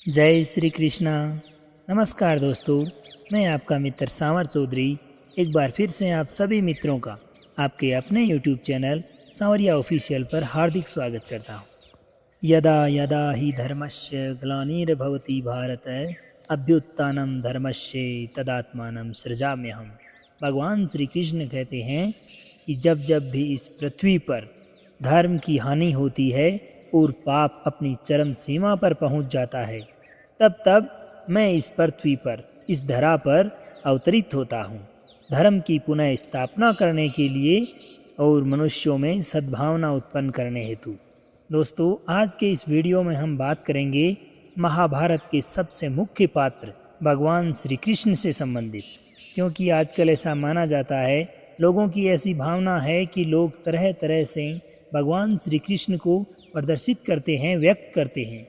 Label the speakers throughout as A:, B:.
A: जय श्री कृष्णा। नमस्कार दोस्तों, मैं आपका मित्र सांवर चौधरी एक बार फिर से आप सभी मित्रों का आपके अपने YouTube चैनल सांवरिया ऑफिशियल पर हार्दिक स्वागत करता हूँ। यदा यदा ही धर्मस्य ग्लानिर्भवति भारत अभ्युत्थानं धर्मस्य तदात्मानं सृजाम्यहम्। भगवान श्री कृष्ण कहते हैं कि जब जब भी इस पृथ्वी पर धर्म की हानि होती है और पाप अपनी चरम सीमा पर पहुंच जाता है, तब तब मैं इस पृथ्वी पर, इस धरा पर अवतरित होता हूँ, धर्म की पुनः स्थापना करने के लिए और मनुष्यों में सद्भावना उत्पन्न करने हेतु। दोस्तों, आज के इस वीडियो में हम बात करेंगे महाभारत के सबसे मुख्य पात्र भगवान श्री कृष्ण से संबंधित। क्योंकि आजकल ऐसा माना जाता है, लोगों की ऐसी भावना है कि लोग तरह तरह से भगवान श्री कृष्ण को प्रदर्शित करते हैं, व्यक्त करते हैं।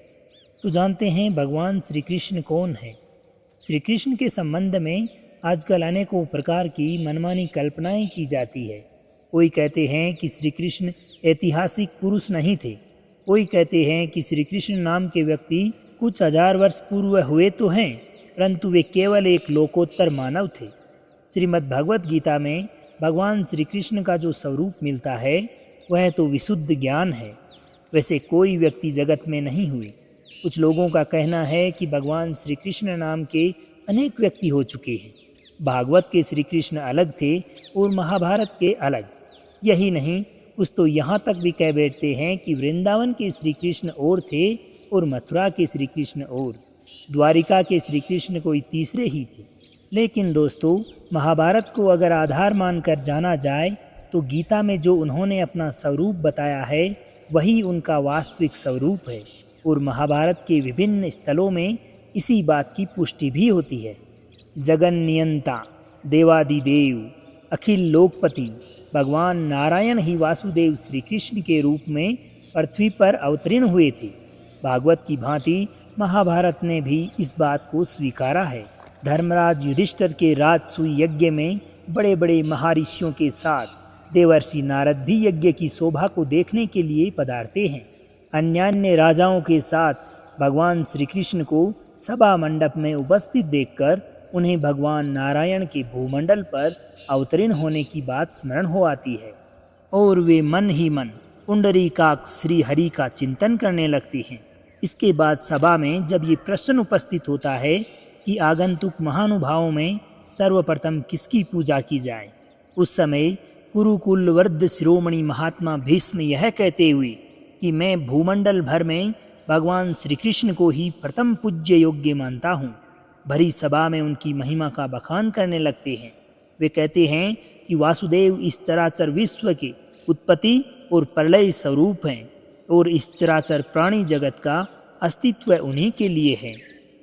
A: तो जानते हैं भगवान श्री कृष्ण कौन है। श्री कृष्ण के संबंध में आजकल अनेकों प्रकार की मनमानी कल्पनाएं की जाती है। कोई कहते हैं कि श्री कृष्ण ऐतिहासिक पुरुष नहीं थे, कोई कहते हैं कि श्री कृष्ण नाम के व्यक्ति कुछ हजार वर्ष पूर्व हुए तो हैं, परंतु वे केवल एक लोकोत्तर मानव थे। श्रीमद् भगवत गीता में भगवान श्री कृष्ण का जो स्वरूप मिलता है वह तो विशुद्ध ज्ञान है। वैसे कोई व्यक्ति जगत में नहीं हुए। कुछ लोगों का कहना है कि भगवान श्री कृष्ण नाम के अनेक व्यक्ति हो चुके हैं। भागवत के श्री कृष्ण अलग थे और महाभारत के अलग। यही नहीं, कुछ तो यहाँ तक भी कह बैठते हैं कि वृंदावन के श्री कृष्ण और थे और मथुरा के श्री कृष्ण और द्वारिका के श्री कृष्ण कोई तीसरे ही थे। लेकिन दोस्तों, महाभारत को अगर आधार मानकर जाना जाए तो गीता में जो उन्होंने अपना स्वरूप बताया है वही उनका वास्तविक स्वरूप है। और महाभारत के विभिन्न स्थलों में इसी बात की पुष्टि भी होती है। जगन नियंता, देवादिदेव, अखिल लोकपति भगवान नारायण ही वासुदेव श्री कृष्ण के रूप में पृथ्वी पर अवतीर्ण हुए थे। भागवत की भांति महाभारत ने भी इस बात को स्वीकारा है। धर्मराज युधिष्ठिर के राजसूय यज्ञ में बड़े बड़े महर्षियों के साथ देवर्षि नारद भी यज्ञ की शोभा को देखने के लिए पधारते हैं। अन्यान्य राजाओं के साथ भगवान श्री कृष्ण को सभा मंडप में उपस्थित देखकर उन्हें भगवान नारायण के भूमंडल पर अवतीर्ण होने की बात स्मरण हो आती है और वे मन ही मन पुंडरीकाक्ष श्री हरि का चिंतन करने लगते हैं। इसके बाद सभा में जब ये प्रश्न उपस्थित होता है कि आगंतुक महानुभावों में सर्वप्रथम किसकी पूजा की जाए, उस समय कुरुकुल वर्ध शिरोमणि महात्मा भीष्म यह कहते हुए कि मैं भूमंडल भर में भगवान श्री कृष्ण को ही प्रथम पूज्य योग्य मानता हूँ, भरी सभा में उनकी महिमा का बखान करने लगते हैं। वे कहते हैं कि वासुदेव इस चराचर विश्व के उत्पत्ति और प्रलय स्वरूप हैं और इस चराचर प्राणी जगत का अस्तित्व उन्हीं के लिए है।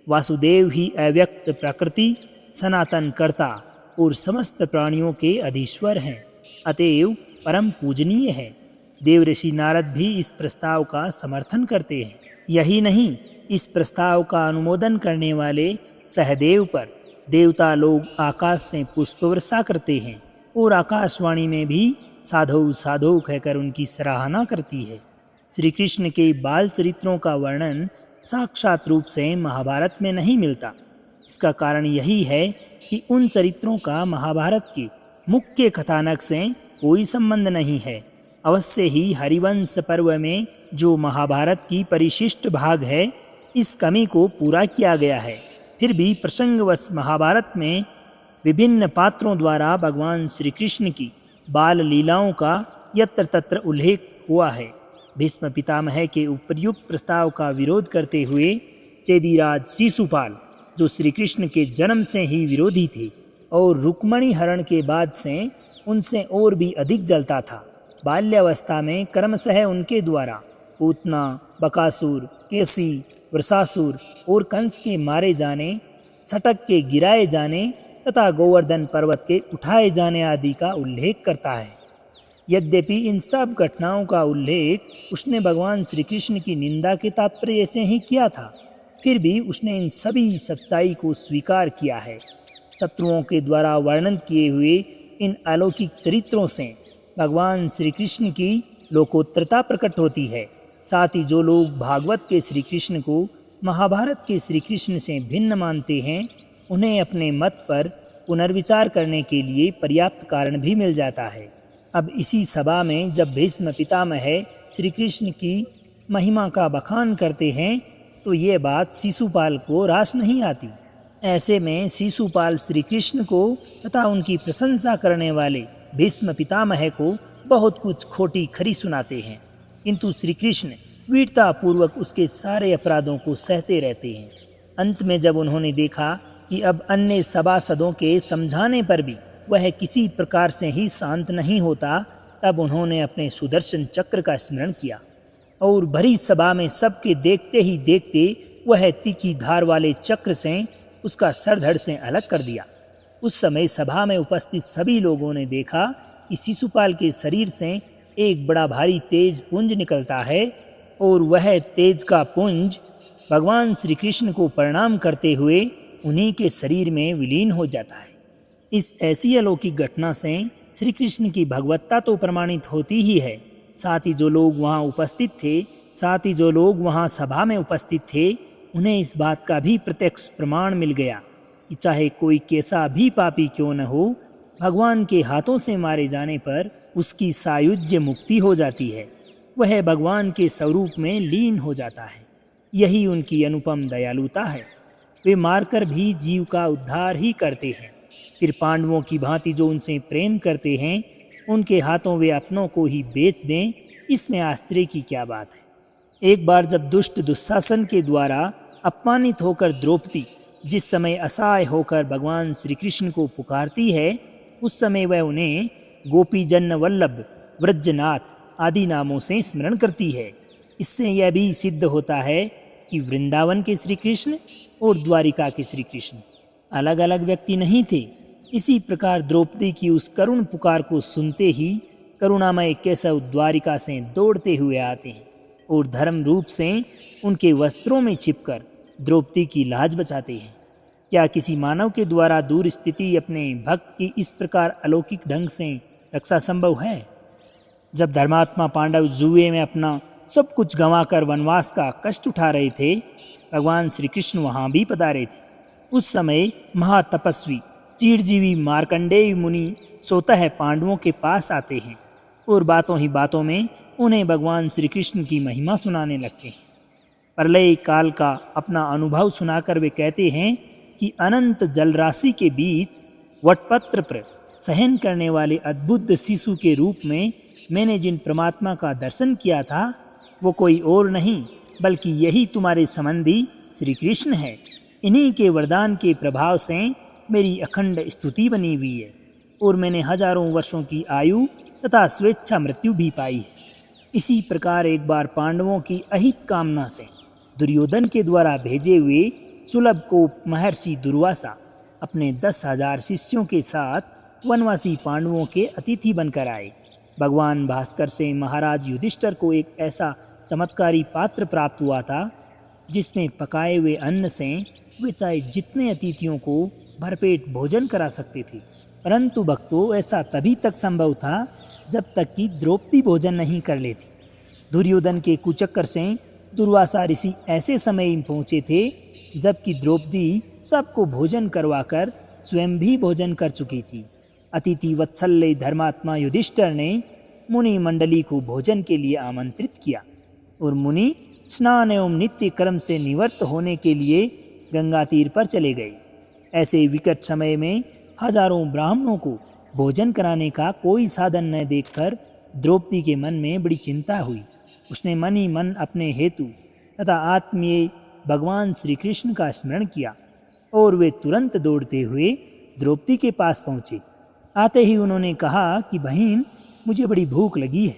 A: वासुदेव ही अव्यक्त प्रकृति, सनातन कर्ता और समस्त प्राणियों के अधीश्वर हैं, अतएव परम पूजनीय है। देवऋषि नारद भी इस प्रस्ताव का समर्थन करते हैं। यही नहीं, इस प्रस्ताव का अनुमोदन करने वाले सहदेव पर देवता लोग आकाश से पुष्प वर्षा करते हैं और आकाशवाणी में भी साधु साधु कहकर उनकी सराहना करती है। श्री कृष्ण के बाल चरित्रों का वर्णन साक्षात रूप से महाभारत में नहीं मिलता। इसका कारण यही है कि उन चरित्रों का महाभारत के मुख्य कथानक से कोई संबंध नहीं है। अवश्य ही हरिवंश पर्व में जो महाभारत की परिशिष्ट भाग है, इस कमी को पूरा किया गया है। फिर भी प्रसंगवश महाभारत में विभिन्न पात्रों द्वारा भगवान श्री कृष्ण की बाल लीलाओं का यत्र तत्र उल्लेख हुआ है। भीष्म पितामह के उपर्युक्त प्रस्ताव का विरोध करते हुए चेदीराज शिशुपाल, जो श्री कृष्ण के जन्म से ही विरोधी थे और रुक्मणी हरण के बाद से उनसे और भी अधिक जलता था, बाल्यावस्था में क्रमशः उनके द्वारा पूतना, बकासुर, केसी, वृषासुर और कंस के मारे जाने, सटक के गिराए जाने तथा गोवर्धन पर्वत के उठाए जाने आदि का उल्लेख करता है। यद्यपि इन सब घटनाओं का उल्लेख उसने भगवान श्री कृष्ण की निंदा के तात्पर्य से ही किया था, फिर भी उसने इन सभी सच्चाई को स्वीकार किया है। शत्रुओं के द्वारा वर्णन किए हुए इन अलौकिक चरित्रों से भगवान श्री कृष्ण की लोकोत्तरता प्रकट होती है। साथ ही जो लोग भागवत के श्री कृष्ण को महाभारत के श्री कृष्ण से भिन्न मानते हैं, उन्हें अपने मत पर पुनर्विचार करने के लिए पर्याप्त कारण भी मिल जाता है। अब इसी सभा में जब भीष्म पितामह श्री कृष्ण की महिमा का बखान करते हैं तो ये बात शिशुपाल को रास नहीं आती। ऐसे में शिशुपाल श्री कृष्ण को तथा उनकी प्रशंसा करने वाले भीष्म पितामह को बहुत कुछ खोटी खरी सुनाते हैं, किंतु श्री कृष्ण वीरतापूर्वक उसके सारे अपराधों को सहते रहते हैं। अंत में जब उन्होंने देखा कि अब अन्य सभासदों के समझाने पर भी वह किसी प्रकार से ही शांत नहीं होता, तब उन्होंने अपने सुदर्शन चक्र का स्मरण किया और भरी सभा में सबके देखते ही देखते वह तीखी धार वाले चक्र से उसका सर धड़ से अलग कर दिया। उस समय सभा में उपस्थित सभी लोगों ने देखा कि शिशुपाल के शरीर से एक बड़ा भारी तेज पुंज निकलता है और वह तेज का पुंज भगवान श्री कृष्ण को प्रणाम करते हुए उन्हीं के शरीर में विलीन हो जाता है। इस ऐसी अलौकिक घटना से श्री कृष्ण की भगवत्ता तो प्रमाणित होती ही है, साथ ही जो लोग वहाँ सभा में उपस्थित थे उन्हें इस बात का भी प्रत्यक्ष प्रमाण मिल गया कि चाहे कोई कैसा भी पापी क्यों न हो, भगवान के हाथों से मारे जाने पर उसकी सायुज्य मुक्ति हो जाती है, वह भगवान के स्वरूप में लीन हो जाता है। यही उनकी अनुपम दयालुता है। वे मारकर भी जीव का उद्धार ही करते हैं, फिर पांडवों की भांति जो उनसे प्रेम करते हैं उनके हाथों वे अपनों को ही बेच दें, इसमें आश्चर्य की क्या बात है। एक बार जब दुष्ट दुशासन के द्वारा अपमानित होकर द्रौपदी जिस समय असहाय होकर भगवान श्री कृष्ण को पुकारती है, उस समय वह उन्हें गोपीजन वल्लभ, व्रजनाथ आदि नामों से स्मरण करती है। इससे यह भी सिद्ध होता है कि वृंदावन के श्री कृष्ण और द्वारिका के श्री कृष्ण अलग अलग व्यक्ति नहीं थे। इसी प्रकार द्रौपदी की उस करुण पुकार को सुनते ही करुणामय केशव द्वारिका से दौड़ते हुए आते हैं और धर्म रूप से उनके वस्त्रों में छिपकर द्रौपदी की लाज बचाते हैं। क्या किसी मानव के द्वारा दूर स्थिति अपने भक्त की इस प्रकार अलौकिक ढंग से रक्षा संभव है? जब धर्मात्मा पांडव जुए में अपना सब कुछ गंवाकर वनवास का कष्ट उठा रहे थे, भगवान श्री कृष्ण वहाँ भी पधारे थे। उस समय महातपस्वी चिरजीवी मार्कंडेय मुनि स्वतः पांडवों के पास आते हैं और बातों ही बातों में उन्हें भगवान श्री कृष्ण की महिमा सुनाने लगते हैं। प्रलय काल का अपना अनुभव सुनाकर वे कहते हैं कि अनंत जलराशि के बीच वटपत्र पर सहन करने वाले अद्भुत शिशु के रूप में मैंने जिन परमात्मा का दर्शन किया था, वो कोई और नहीं बल्कि यही तुम्हारे संबंधी श्री कृष्ण है। इन्हीं के वरदान के प्रभाव से मेरी अखंड स्तुति बनी हुई है और मैंने हजारों वर्षों की आयु तथा स्वेच्छा मृत्यु भी पाई है। इसी प्रकार एक बार पांडवों की अहित कामना से दुर्योधन के द्वारा भेजे हुए सुलभ को महर्षि दुर्वासा अपने 10,000 शिष्यों के साथ वनवासी पांडवों के अतिथि बनकर आए। भगवान भास्कर से महाराज युधिष्ठिर को एक ऐसा चमत्कारी पात्र प्राप्त हुआ था जिसमें पकाए हुए अन्न से वे चाहे जितने अतिथियों को भरपेट भोजन करा सकते थे। परंतु भक्तों, ऐसा तभी तक संभव था जब तक कि द्रौपदी भोजन नहीं कर लेती। दुर्योधन के कुचक्कर से दुर्वासा ऋषि ऐसे समय पहुँचे थे जबकि द्रौपदी सबको भोजन करवाकर स्वयं भी भोजन कर चुकी थी। अतिथि वत्सल्य धर्मात्मा युधिष्ठिर ने मुनि मंडली को भोजन के लिए आमंत्रित किया और मुनि स्नान एवं नित्य कर्म से निवृत्त होने के लिए गंगा तीर पर चले गए। ऐसे विकट समय में हजारों ब्राह्मणों को भोजन कराने का कोई साधन न देखकर द्रौपदी के मन में बड़ी चिंता हुई। उसने मन ही मन अपने हेतु तथा आत्मीय भगवान श्री कृष्ण का स्मरण किया और वे तुरंत दौड़ते हुए द्रौपदी के पास पहुँचे। आते ही उन्होंने कहा कि बहन, मुझे बड़ी भूख लगी है,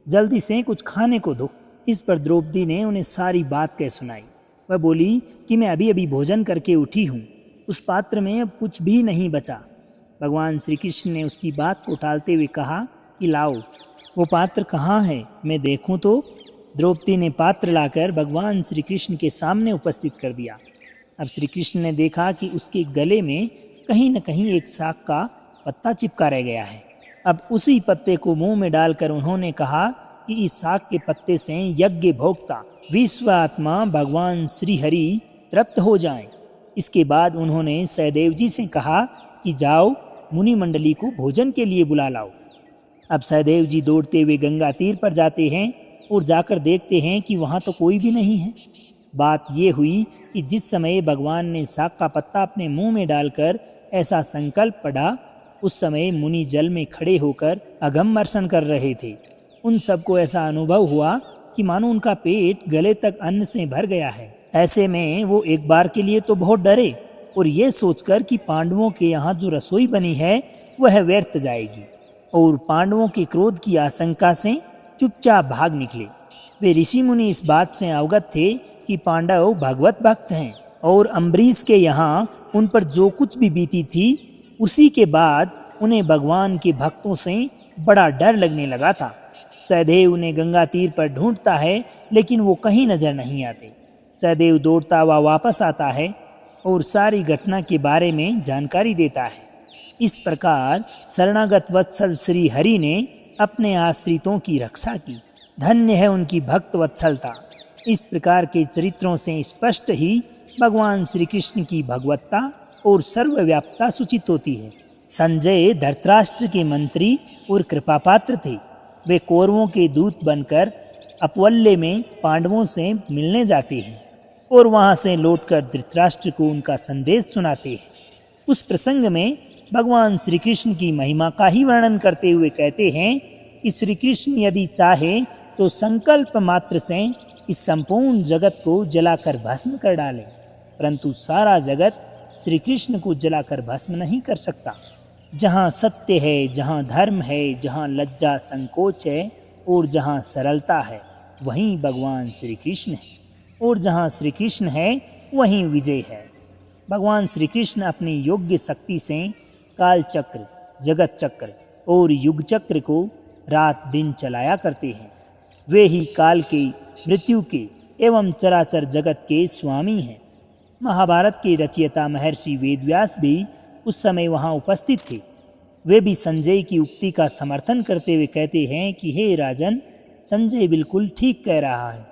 A: जल्दी से कुछ खाने को दो। इस पर द्रौपदी ने उन्हें सारी बात कह सुनाई। वह बोली कि मैं अभी अभी भोजन करके उठी हूँ, उस पात्र में अब कुछ भी नहीं बचा। भगवान श्री कृष्ण ने उसकी बात को टालते हुए कहा कि लाओ, वो पात्र कहाँ है, मैं देखूँ तो। द्रौपदी ने पात्र लाकर भगवान श्री कृष्ण के सामने उपस्थित कर दिया। अब श्री कृष्ण ने देखा कि उसके गले में कहीं न कहीं एक शाक का पत्ता चिपका रह गया है। अब उसी पत्ते को मुंह में डालकर उन्होंने कहा कि इस साग के पत्ते से यज्ञ भोक्ता विश्व आत्मा भगवान श्री हरि तृप्त हो जाएं। इसके बाद उन्होंने सहदेव जी से कहा कि जाओ मुनि मंडली को भोजन के लिए बुला लाओ। अब सहदेव जी दौड़ते हुए गंगा तीर पर जाते हैं और जाकर देखते हैं कि वहाँ तो कोई भी नहीं है। बात ये हुई कि जिस समय भगवान ने साग का पत्ता अपने मुंह में डालकर ऐसा संकल्प पढ़ा, उस समय मुनि जल में खड़े होकर अघमर्षण कर रहे थे। उन सबको ऐसा अनुभव हुआ कि मानो उनका पेट गले तक अन्न से भर गया है। ऐसे में वो एक बार के लिए तो बहुत डरे और ये सोचकर कि पांडवों के यहाँ जो रसोई बनी है वह व्यर्थ जाएगी, और पांडवों के क्रोध की आशंका से चुपचाप भाग निकले। वे ऋषि मुनि इस बात से अवगत थे कि पांडव भगवत भक्त हैं और अम्बरीश के यहाँ उन पर जो कुछ भी बीती थी उसी के बाद उन्हें भगवान के भक्तों से बड़ा डर लगने लगा था। सहदेव उन्हें गंगा तीर पर ढूंढता है लेकिन वो कहीं नजर नहीं आते। सहदेव दौड़ता हुआ वापस आता है और सारी घटना के बारे में जानकारी देता है। इस प्रकार शरणागत वत्सल श्री हरि ने अपने आश्रितों की रक्षा की। धन्य है उनकी भक्त वत्सलता। इस प्रकार के चरित्रों से स्पष्ट ही भगवान श्री कृष्ण की भगवत्ता और सर्वव्यापता सूचित होती है। संजय धृतराष्ट्र के मंत्री और कृपापात्र थे। वे कौरवों के दूत बनकर अपवल्ले में पांडवों से मिलने जाते हैं और वहां से लौटकर धृतराष्ट्र को उनका संदेश सुनाते हैं। उस प्रसंग में भगवान श्री कृष्ण की महिमा का ही वर्णन करते हुए कहते हैं कि श्री कृष्ण यदि चाहे तो संकल्प मात्र से इस संपूर्ण जगत को जलाकर भस्म कर डाले, परंतु सारा जगत श्री कृष्ण को जलाकर भस्म नहीं कर सकता। जहाँ सत्य है, जहाँ धर्म है, जहाँ लज्जा संकोच है और जहाँ सरलता है, वहीं भगवान श्री कृष्ण है, और जहाँ श्री कृष्ण है वहीं विजय है। भगवान श्री कृष्ण अपनी योग्य शक्ति से काल चक्र, जगत चक्र और युग चक्र को रात दिन चलाया करते हैं। वे ही काल के, मृत्यु के एवं चराचर जगत के स्वामी हैं। महाभारत के रचयिता महर्षि वेदव्यास भी उस समय वहाँ उपस्थित थे। वे भी संजय की उक्ति का समर्थन करते हुए कहते हैं कि हे राजन, संजय बिल्कुल ठीक कह रहा है।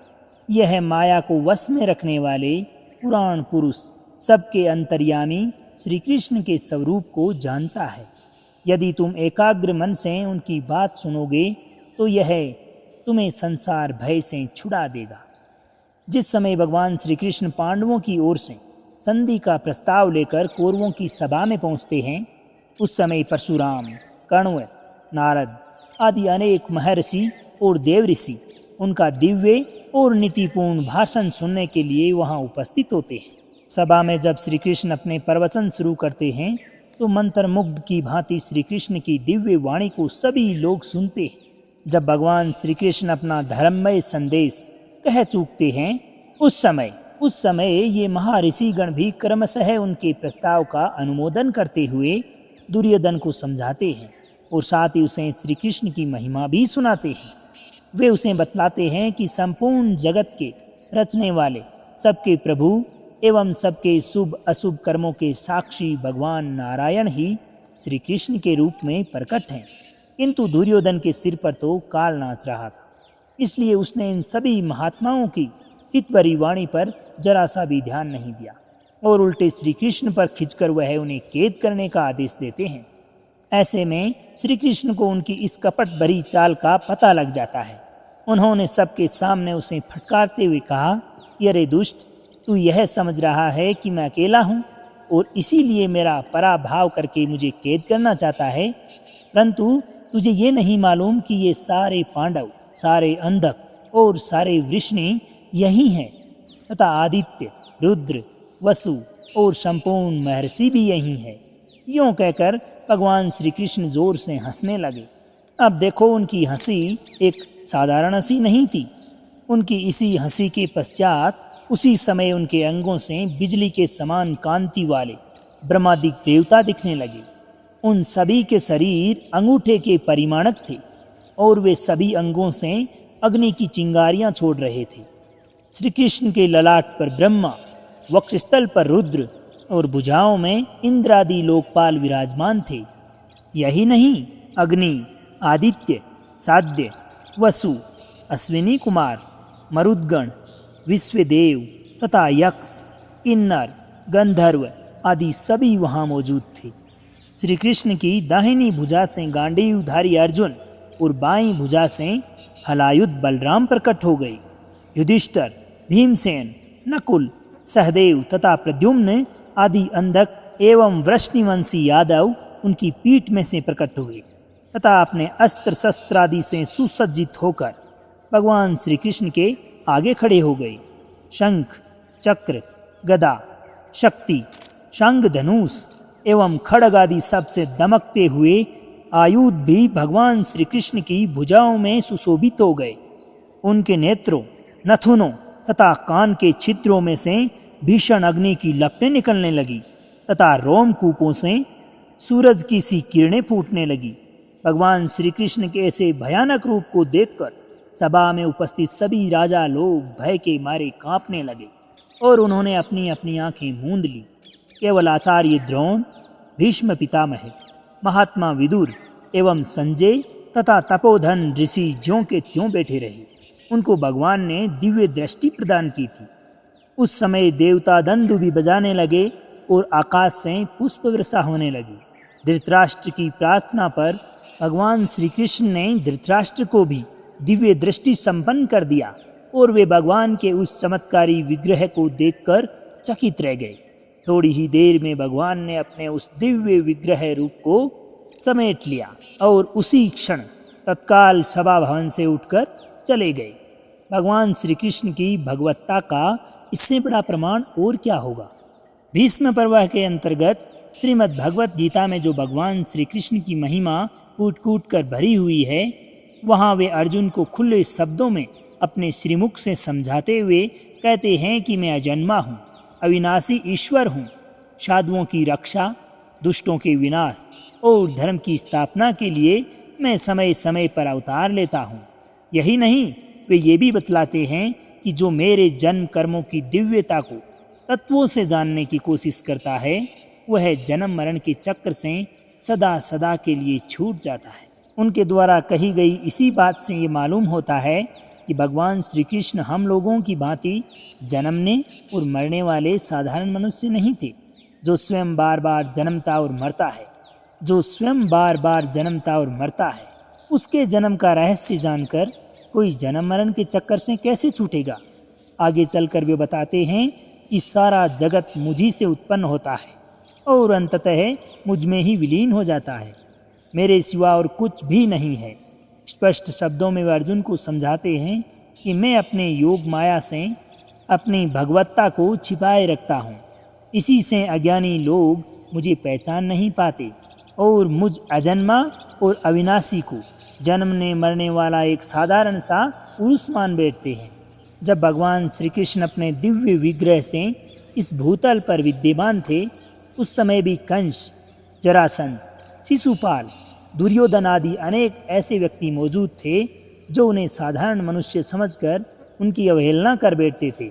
A: यह माया को वश में रखने वाले पुराण पुरुष सबके अंतर्यामी श्री कृष्ण के स्वरूप को जानता है। यदि तुम एकाग्र मन से उनकी बात सुनोगे तो यह तुम्हें संसार भय से छुड़ा देगा। जिस समय भगवान श्री कृष्ण पांडवों की ओर से संधि का प्रस्ताव लेकर कौरवों की सभा में पहुंचते हैं, उस समय परशुराम, कण्व, नारद आदि अनेक महर्षि और देव ऋषि उनका दिव्य और नीतिपूर्ण भाषण सुनने के लिए वहां उपस्थित होते हैं। सभा में जब श्री कृष्ण अपने प्रवचन शुरू करते हैं तो मंत्रमुग्ध की भांति श्री कृष्ण की दिव्य वाणी को सभी लोग सुनते हैं। जब भगवान श्री कृष्ण अपना धर्ममय संदेश कह चूकते हैं, उस समय ये महर्षिगण भी क्रमशः उनके प्रस्ताव का अनुमोदन करते हुए दुर्योधन को समझाते हैं और साथ ही उसे श्री कृष्ण की महिमा भी सुनाते हैं। वे उसे बतलाते हैं कि संपूर्ण जगत के रचने वाले, सबके प्रभु एवं सबके शुभ अशुभ कर्मों के साक्षी भगवान नारायण ही श्री कृष्ण के रूप में प्रकट हैं। किंतु दुर्योधन के सिर पर तो काल नाच रहा था, इसलिए उसने इन सभी महात्माओं की हितभरी वाणी पर जरा सा भी ध्यान नहीं दिया और उल्टे श्री कृष्ण पर खिंचकर वह उन्हें कैद करने का आदेश देते हैं। ऐसे में श्री कृष्ण को उनकी इस कपट भरी चाल का पता लग जाता है। उन्होंने सबके सामने उसे फटकारते हुए कहा कि अरे दुष्ट, तू यह समझ रहा है कि मैं अकेला हूँ और इसीलिए मेरा पराभाव करके मुझे कैद करना चाहता है, परंतु तुझे ये नहीं मालूम कि ये सारे पांडव, सारे अंधक और सारे वृष्णि यही हैं तथा आदित्य, रुद्र, वसु और संपूर्ण महर्षि भी यही है। यूँ कहकर भगवान श्री कृष्ण जोर से हंसने लगे। अब देखो, उनकी हंसी एक साधारण हंसी नहीं थी। उनकी इसी हंसी के पश्चात उसी समय उनके अंगों से बिजली के समान कांति वाले ब्रह्मादिक देवता दिखने लगे। उन सभी के शरीर अंगूठे के परिमाणक थे और वे सभी अंगों से अग्नि की चिंगारियां छोड़ रहे थे। श्री कृष्ण के ललाट पर ब्रह्मा, वक्षस्थल पर रुद्र और भुजाओं में इंद्रादि लोकपाल विराजमान थे। यही नहीं, अग्नि, आदित्य, साध्य, वसु अश्विनी कुमार, मरुदगण, विश्वदेव तथा यक्ष, किन्नर, गंधर्व आदि सभी वहाँ मौजूद थे। श्री कृष्ण की दाहिनी भुजा से गांडीवधारी अर्जुन और बाईं भुजा से हलायुध बलराम प्रकट हो गए। युधिष्ठिर, भीमसेन, नकुल, सहदेव तथा प्रद्युम्न आदि अंधक एवं वृष्णिवंशी यादव उनकी पीठ में से प्रकट हुए तथा अपने अस्त्र शस्त्र आदि से सुसज्जित होकर भगवान श्री कृष्ण के आगे खड़े हो गए। शंख, चक्र, गदा, शक्ति, शंख, धनुष एवं खड्ग आदि सबसे दमकते हुए आयुध भी भगवान श्री कृष्ण की भुजाओं में सुशोभित हो गए। उनके नेत्रों, नथुनों तथा कान के छिद्रों में से भीषण अग्नि की लपटें निकलने लगी तथा रोमकूपों से सूरज की सी किरणें फूटने लगी। भगवान श्री कृष्ण के ऐसे भयानक रूप को देखकर सभा में उपस्थित सभी राजा लोग भय के मारे कांपने लगे और उन्होंने अपनी अपनी आंखें मूंद ली। केवल आचार्य द्रोण, भीष्म पितामह, महात्मा विदुर एवं संजय तथा तपोधन ऋषि ज्यों के त्यों बैठे रहे। उनको भगवान ने दिव्य दृष्टि प्रदान की थी। उस समय देवता दंडुभी बजाने लगे और आकाश से पुष्प वर्षा होने लगी। धृतराष्ट्र की प्रार्थना पर भगवान श्री कृष्ण ने धृतराष्ट्र को भी दिव्य दृष्टि संपन्न कर दिया और वे भगवान के उस चमत्कारी विग्रह को देखकर चकित रह गए। थोड़ी ही देर में भगवान ने अपने उस दिव्य विग्रह रूप को समेट लिया और उसी क्षण तत्काल सभा भवन से उठकर चले गए। भगवान श्री कृष्ण की भगवत्ता का इससे बड़ा प्रमाण और क्या होगा। भीष्म पर्व के अंतर्गत श्रीमद् भगवत गीता में जो भगवान श्री कृष्ण की महिमा कूट कूट कर भरी हुई है, वहाँ वे अर्जुन को खुले शब्दों में अपने श्रीमुख से समझाते हुए कहते हैं कि मैं अजन्मा हूँ, अविनाशी ईश्वर हूँ, साधुओं की रक्षा, दुष्टों के विनाश और धर्म की स्थापना के लिए मैं समय समय पर अवतार लेता हूँ। यही नहीं, वे ये भी बतलाते हैं कि जो मेरे जन्म कर्मों की दिव्यता को तत्वों से जानने की कोशिश करता है, वह जन्म मरण के चक्र से सदा सदा के लिए छूट जाता है। उनके द्वारा कही गई इसी बात से ये मालूम होता है कि भगवान श्री कृष्ण हम लोगों की भांति जन्मने और मरने वाले साधारण मनुष्य नहीं थे, जो स्वयं बार बार जन्मता और मरता है। जो स्वयं बार बार जन्मता और मरता है, उसके जन्म का रहस्य जानकर कोई जन्म मरण के चक्कर से कैसे छूटेगा। आगे चलकर वे बताते हैं कि सारा जगत मुझी से उत्पन्न होता है और अंततः मुझ में ही विलीन हो जाता है। मेरे सिवा और कुछ भी नहीं है। स्पष्ट शब्दों में वे अर्जुन को समझाते हैं कि मैं अपने योग माया से अपनी भगवत्ता को छिपाए रखता हूँ। इसी से अज्ञानी लोग मुझे पहचान नहीं पाते और मुझ अजन्मा और अविनाशी को जन्मने मरने वाला एक साधारण सा पुरुष मान बैठते हैं। जब भगवान श्री कृष्ण अपने दिव्य विग्रह से इस भूतल पर विद्यमान थे, उस समय भी कंस, जरासंध, शिशुपाल, दुर्योधन आदि अनेक ऐसे व्यक्ति मौजूद थे जो उन्हें साधारण मनुष्य समझकर उनकी अवहेलना कर बैठते थे।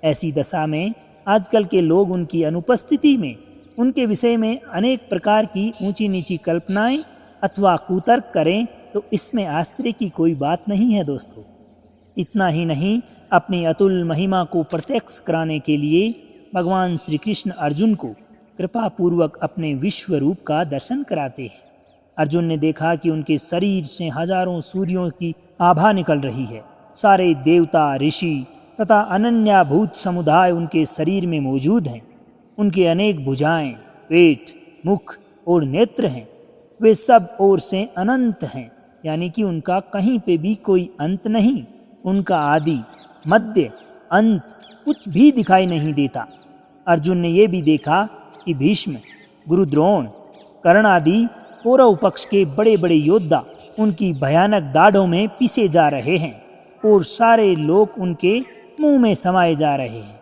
A: ऐसी दशा में आजकल के लोग उनकी अनुपस्थिति में उनके विषय में अनेक प्रकार की ऊंची नीची कल्पनाएं अथवा कुतर्क करें तो इसमें आश्चर्य की कोई बात नहीं है दोस्तों। इतना ही नहीं, अपनी अतुल महिमा को प्रत्यक्ष कराने के लिए भगवान श्री कृष्ण अर्जुन को कृपा पूर्वक अपने विश्व रूप का दर्शन कराते हैं। अर्जुन ने देखा कि उनके शरीर से हजारों सूर्यों की आभा निकल रही है। सारे देवता, ऋषि तथा अनन्याभूत समुदाय उनके शरीर में मौजूद हैं। उनके अनेक भुजाएं, पेट, मुख और नेत्र हैं। वे सब ओर से अनंत हैं, यानी कि उनका कहीं पे भी कोई अंत नहीं। उनका आदि, मध्य, अंत कुछ भी दिखाई नहीं देता। अर्जुन ने यह भी देखा कि भीष्म, गुरु द्रोण, कर्ण आदि कौरव पक्ष के बड़े बड़े योद्धा उनकी भयानक दाढ़ों में पीसे जा रहे हैं और सारे लोग उनके मुंह में समाये जा रहे हैं।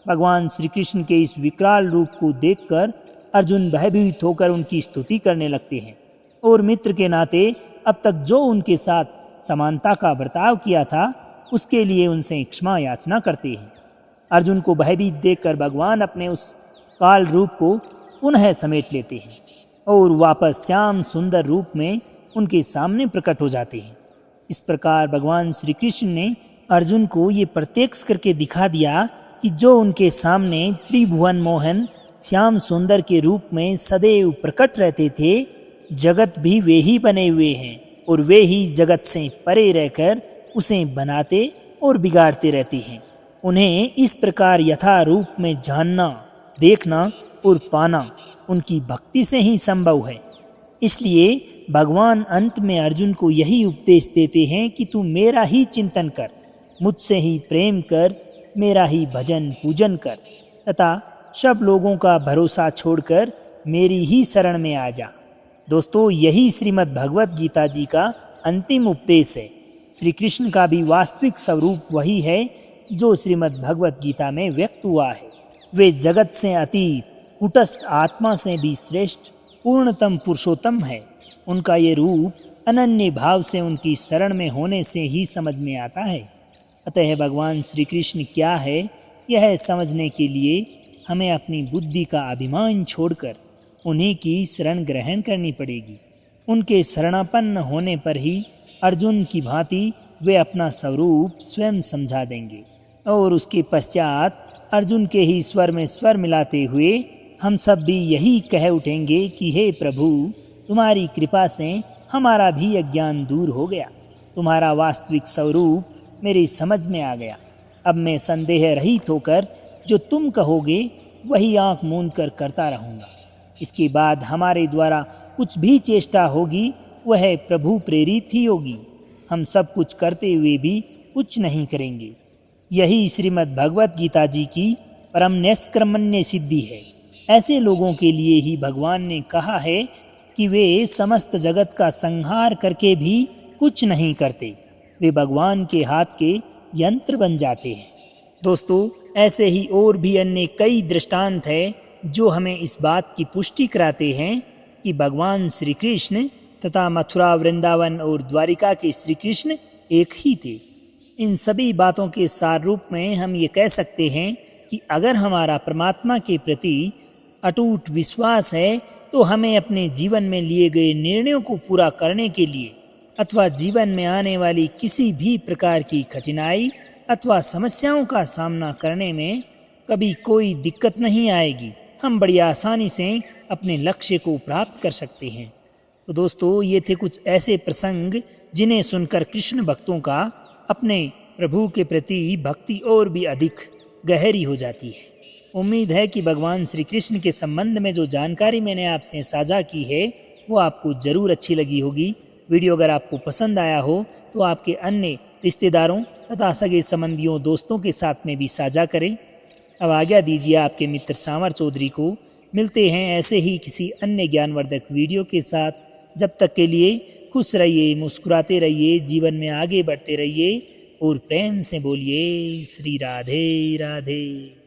A: भगवान श्री कृष्ण के इस विकराल रूप को देखकर अर्जुन भयभीत होकर उनकी स्तुति करने लगते हैं और मित्र के नाते अब तक जो उनके साथ समानता का बर्ताव किया था उसके लिए उनसे क्षमा याचना करते हैं। अर्जुन को भयभीत देखकर भगवान अपने उस काल रूप को पुनः समेट लेते हैं और वापस श्याम सुंदर रूप में उनके सामने प्रकट हो जाते हैं। इस प्रकार भगवान श्री कृष्ण ने अर्जुन को ये प्रत्यक्ष करके दिखा दिया कि जो उनके सामने त्रिभुवन मोहन श्याम सुंदर के रूप में सदैव प्रकट रहते थे, जगत भी वे ही बने हुए हैं और वे ही जगत से परे रहकर उसे बनाते और बिगाड़ते रहते हैं। उन्हें इस प्रकार यथारूप में जानना, देखना और पाना उनकी भक्ति से ही संभव है। इसलिए भगवान अंत में अर्जुन को यही उपदेश देते हैं कि तू मेरा ही चिंतन कर, मुझसे ही प्रेम कर, मेरा ही भजन पूजन कर तथा सब लोगों का भरोसा छोड़कर मेरी ही शरण में आ जा। दोस्तों, यही श्रीमद् भगवत गीता जी का अंतिम उपदेश है। श्री कृष्ण का भी वास्तविक स्वरूप वही है जो श्रीमद् भगवत गीता में व्यक्त हुआ है। वे जगत से अतीत, कुटस्थ आत्मा से भी श्रेष्ठ पूर्णतम पुरुषोत्तम है। उनका ये रूप अनन्य भाव से उनकी शरण में होने से ही समझ में आता है। अतः भगवान श्री कृष्ण क्या है, यह समझने के लिए हमें अपनी बुद्धि का अभिमान छोड़कर उन्हीं की शरण ग्रहण करनी पड़ेगी। उनके शरणापन्न होने पर ही अर्जुन की भांति वे अपना स्वरूप स्वयं समझा देंगे और उसके पश्चात अर्जुन के ही स्वर में स्वर मिलाते हुए हम सब भी यही कह उठेंगे कि हे प्रभु, तुम्हारी कृपा से हमारा भी अज्ञान दूर हो गया, तुम्हारा वास्तविक स्वरूप मेरी समझ में आ गया। अब मैं संदेह रहित होकर जो तुम कहोगे वही आंख मूंद कर करता रहूँगा। इसके बाद हमारे द्वारा कुछ भी चेष्टा होगी वह प्रभु प्रेरित ही होगी। हम सब कुछ करते हुए भी कुछ नहीं करेंगे। यही श्रीमद् भगवत गीता जी की परम नैष्कर्मण्य सिद्धि है। ऐसे लोगों के लिए ही भगवान ने कहा है कि वे समस्त जगत का संहार करके भी कुछ नहीं करते, वे भगवान के हाथ के यंत्र बन जाते हैं। दोस्तों, ऐसे ही और भी अन्य कई दृष्टांत हैं जो हमें इस बात की पुष्टि कराते हैं कि भगवान श्री कृष्ण तथा मथुरा, वृंदावन और द्वारिका के श्री कृष्ण एक ही थे। इन सभी बातों के सार रूप में हम ये कह सकते हैं कि अगर हमारा परमात्मा के प्रति अटूट विश्वास है तो हमें अपने जीवन में लिए गए निर्णयों को पूरा करने के लिए अथवा जीवन में आने वाली किसी भी प्रकार की कठिनाई अथवा समस्याओं का सामना करने में कभी कोई दिक्कत नहीं आएगी। हम बड़ी आसानी से अपने लक्ष्य को प्राप्त कर सकते हैं। तो दोस्तों, ये थे कुछ ऐसे प्रसंग जिन्हें सुनकर कृष्ण भक्तों का अपने प्रभु के प्रति भक्ति और भी अधिक गहरी हो जाती है। उम्मीद है कि भगवान श्री कृष्ण के संबंध में जो जानकारी मैंने आपसे साझा की है वो आपको ज़रूर अच्छी लगी होगी। वीडियो अगर आपको पसंद आया हो तो आपके अन्य रिश्तेदारों तथा सगे संबंधियों, दोस्तों के साथ में भी साझा करें। अब आज्ञा दीजिए आपके मित्र सांवर चौधरी को। मिलते हैं ऐसे ही किसी अन्य ज्ञानवर्धक वीडियो के साथ। जब तक के लिए खुश रहिए, मुस्कुराते रहिए, जीवन में आगे बढ़ते रहिए और प्रेम से बोलिए श्री राधे राधे।